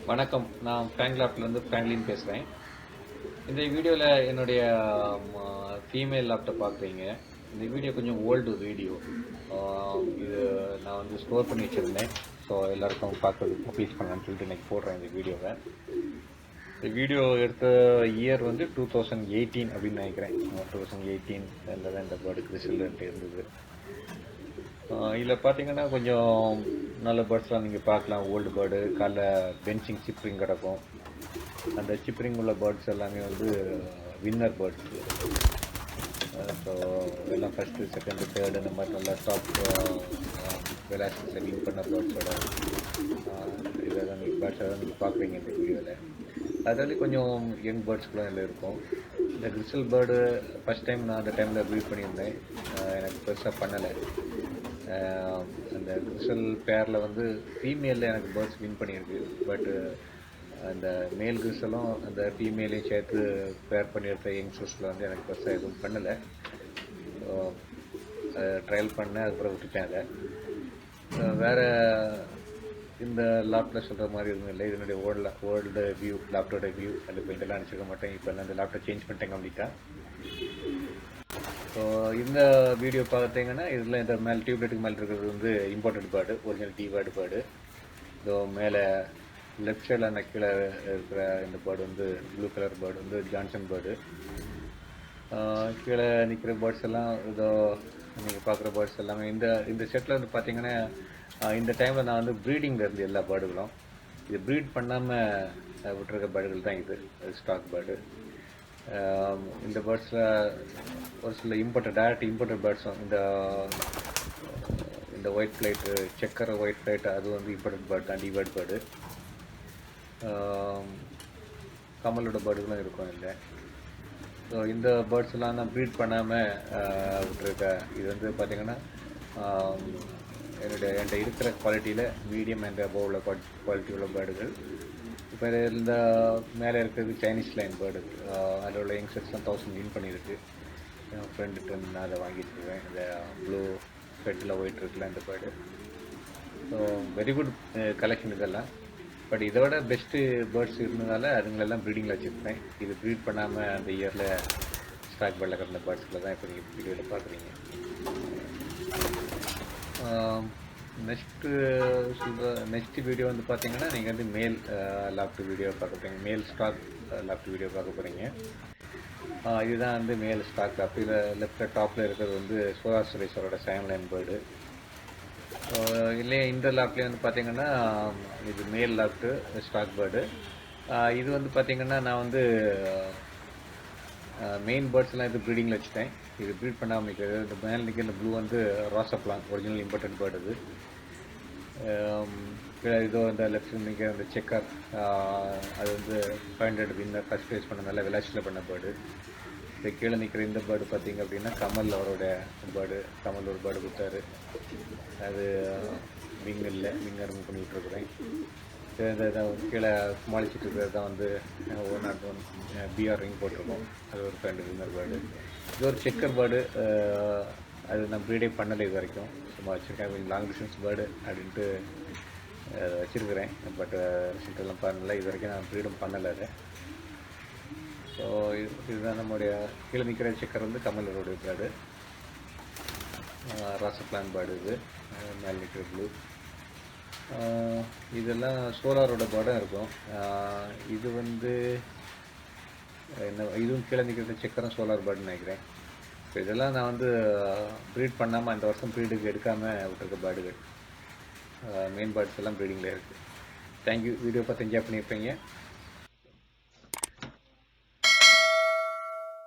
வணக்கம். நான் ஃப்ராங்க்லாஃப்ட்லேருந்து ஃப்ராங்க்லின் பேசுகிறேன். இந்த வீடியோவில் என்னுடைய ஃபீமேல் லேப்டாப் பார்க்குறீங்க. இந்த வீடியோ கொஞ்சம் ஓல்டு வீடியோ. இது நான் வந்து ஸ்டோர் பண்ணி வச்சுருந்தேன். ஸோ எல்லாருக்கும் பார்க்கறதுக்கு பப்ளிஷ் பண்ணலான்னு சொல்லிட்டு இன்றைக்கி போடுறேன் இந்த வீடியோவை. இந்த வீடியோ எடுத்த இயர் வந்து 2018 அப்படின்னு நினைக்கிறேன். 2018 தான் இந்த பேர்டுக்கு ரிசல்ட் இருந்தது. இதில் பார்த்தீங்கன்னா கொஞ்சம் நல்ல பேர்ட்ஸ்லாம் நீங்கள் பார்க்கலாம். ஓல்டு பேர்டு காலைல பென்சிங் சிப்ரிங் கிடக்கும். அந்த சிப்ரிங் உள்ள பேர்ட்ஸ் எல்லாமே வந்து வின்னர் பேர்ட்ஸ். ஸோ எல்லாம் ஃபஸ்ட்டு செகண்டு தேர்டு இந்த மாதிரி நல்லா டாப் வெலாசிட்டியில் வின் பண்ண பேர்ட்ஸோட இதெல்லாம் பேர்ட்ஸ் எல்லாம் நீங்கள் பார்க்குறீங்க இந்த வீடியோவில். அதனால கொஞ்சம் யங் பேர்ட்ஸ்க்குலாம் எல்லாம் இருக்கும். இந்த கிறிஸ்டல் பேர்டு ஃபஸ்ட் டைம் நான் அந்த டைமில் ப்ரீட் பண்ணியிருந்தேன். எனக்கு பெருசாக பண்ணலை. அந்த கிறிஸ்டல் பேரில் வந்து ஃபீமேலில் எனக்கு பேர்ட்ஸ் வின் பண்ணியிருக்கு. பட்டு அந்த மேல் கிறிஸ்டலும் அந்த ஃபீமேலையும் சேர்த்து பேர் பண்ணியிருக்க யங்ஸ்டர்ஸில் வந்து எனக்கு பெருசாக எதுவும் பண்ணலை. ட்ரையல் பண்ணேன், அதுக்கப்புறம் விட்டுட்டேன். அதை வேறு இந்த லேப்டாப் சொல்கிற மாதிரி எதுவும் இல்லை. இதனுடைய ஓல்டு வியூ லேப்டாப்போட வியூ அதில் இப்போ இதெல்லாம் அனுப்பிச்சிக்க மாட்டேன். இப்போ நான் இந்த லேப்டாப் சேஞ்ச் பண்ணிட்டேன் கம்ப்ளீட்டாக. ஸோ இந்த வீடியோ பார்த்தீங்கன்னா இதில் இந்த மேலே டியூப்லைட்டுக்கு மேலே இருக்கிறது வந்து இம்போர்ட்டட் பேர்டு, ஒரிஜினல் டிவேர்டு பேர்டு. ஸோ மேலே லெஃப்ட் சைடில் கீழே இருக்கிற இந்த பேர்டு வந்து ப்ளூ கலர் பேர்டு வந்து ஜான்சன் பேர்டு. கீழே நிற்கிற பேர்ட்ஸ் எல்லாம் இதோ நீங்கள் பார்க்குற பேர்ட்ஸ் எல்லாமே இந்த செட்டில் வந்து பார்த்தீங்கன்னா இந்த டைமில் நான் வந்து ப்ரீடிங்கில் இருந்து எல்லா பேர்டுகளும் இது ப்ரீட் பண்ணாமல் விட்டுருக்க பேர்டுகள் தான் இது ஸ்டாக் பேர்டு. இந்த பேர்ட்ஸில் ஒரு சில டேரக்ட் இம்போர்ட்டட் பேர்ட்ஸும் இந்த white flight checker white flight அது வந்து இம்போர்ட்டட் பேர்ட் தான், டிவேர்ட் பேர்டு. கமலோட பேர்டுகளும் இருக்கும் இல்லை. ஸோ இந்த பேர்ட்ஸ்லாம் நான் ப்ரீட் பண்ணாமல் விட்டுருக்கேன். இது வந்து பார்த்திங்கன்னா என்கிட்ட இருக்கிற குவாலிட்டியில் மீடியம் அண்ட் அபோவ் உள்ள குவாலிட்டி உள்ள பேர்டுகள். இப்போ இந்த மேலே இருக்கிறது சைனீஸ் லைன் பேர்டு. அதில் உள்ள யங்ஸ்டர்ஸ்லாம் 1000 வின் பண்ணியிருக்கு. என் ஃப்ரெண்டுகிட்ட நான் அதை வாங்கிட்டுருக்கேன். இந்த ப்ளூ ஃபெட்டில் ஒயிட் இருக்குல்ல இந்த bird. So very good collection இதெல்லாம். பட் இதை விட பெஸ்ட்டு பேர்ட்ஸ் இருந்ததால் அதுங்களெல்லாம் ப்ரீடிங்கில் வச்சுருப்பேன். இது ப்ரீட் பண்ணாமல் அந்த இயரில் ஸ்டாக் பேர்டில் கிடந்த பேர்ட்ஸில் தான் இப்போ நீங்கள் வீடியோவில் பார்க்குறீங்க. நெக்ஸ்ட்டு வீடியோ வந்து பார்த்தீங்கன்னா நீங்கள் வந்து மேல் லேப்டாப் வீடியோ பார்க்க போகிறீங்க. மேல் ஸ்டாக் லேப்டாப் வீடியோ பார்க்க போகிறீங்க. இதுதான் வந்து மேல் ஸ்டாக் லேப்டாப். இதில் லெஃப்டில் டாப்பில் இருக்கிறது வந்து சோலார் சுரேஸ்வரோட சைம்லைன் பேர்டு. இல்லையே இந்த லேப்லேயே வந்து பார்த்தீங்கன்னா இது மேல் லேப்டு ஸ்டாக் பேர்டு. இது வந்து பார்த்தீங்கன்னா நான் வந்து மெயின் பேர்ட்ஸ்லாம் இது ப்ரீடிங்கில் வச்சுட்டேன். இது ப்ரீட் பண்ணாமல் நிற்கிறது. இந்த மேலே நிற்கிற இந்த ப்ளூ வந்து ராசப்லான் ஒரிஜினல் இம்போர்ட்டட் பேர்டு. இது இதோ இந்த லெஃப்ட் நிற்கிற இந்த செக்கர் அது வந்து 500 வின்னர் ஃபஸ்ட் ப்ரைஸ் பண்ண நல்ல வெலாசிட்டியில் பண்ண பேர்டு. இது கீழே நிற்கிற இந்த பேர்டு பார்த்தீங்க அப்படின்னா கமல் அவரோட பேர்டு. கமல் ஒரு பேர்டு கொடுத்தாரு. அது விங் இல்லை, விங் ரிமூவ் பண்ணி விட்டுருக்குறேன். இந்த கீழே சமாளிச்சுட்டு இருக்கிறது தான் வந்து 101 பிஆர் ரிங் போட்டிருக்கோம். அது ஒரு 2 வின்னர் பேர்டு. இது ஒரு செக்கர் பேர்டு. அது நான் ப்ரீடே பண்ணலை இது வரைக்கும். சும்மா வச்சுருக்கேன். கொஞ்சம் லாங் டிஸ்டன்ஸ் பேர்டு அப்படின்ட்டு வச்சுருக்கிறேன். பட் ரிசல்ட்டெல்லாம் பண்ணலை இது வரைக்கும். நான் ப்ரீடும் பண்ணலை அதை. ஸோ இதுதான் நம்மளுடைய கீழே நிற்கிற செக்கர் வந்து கமலரோடைய பேர்டு. ராசப்ளான் பேர்டு இது மேலே நிற்கிற ப்ளூ. இதெல்லாம் சோலாரோட பேர்டும் இருக்கும். இது வந்து என்ன இதுவும் கீழே நிற்கிற செக்கரும் சோலார் பேர்டுன்னு நினைக்கிறேன். இப்போ இதெல்லாம் நான் வந்து ப்ரீட் பண்ணாமல் இந்த வருஷம் ப்ரீடுக்கு எடுக்காமல் விட்டுருக்க பேர்டுகள். மெயின் பேர்ட்ஸ் எல்லாம் ப்ரீடிங்கில் இருக்குது. தேங்க்யூ. வீடியோ பார்த்து என்ஜாய் பண்ணியிருப்பீங்க.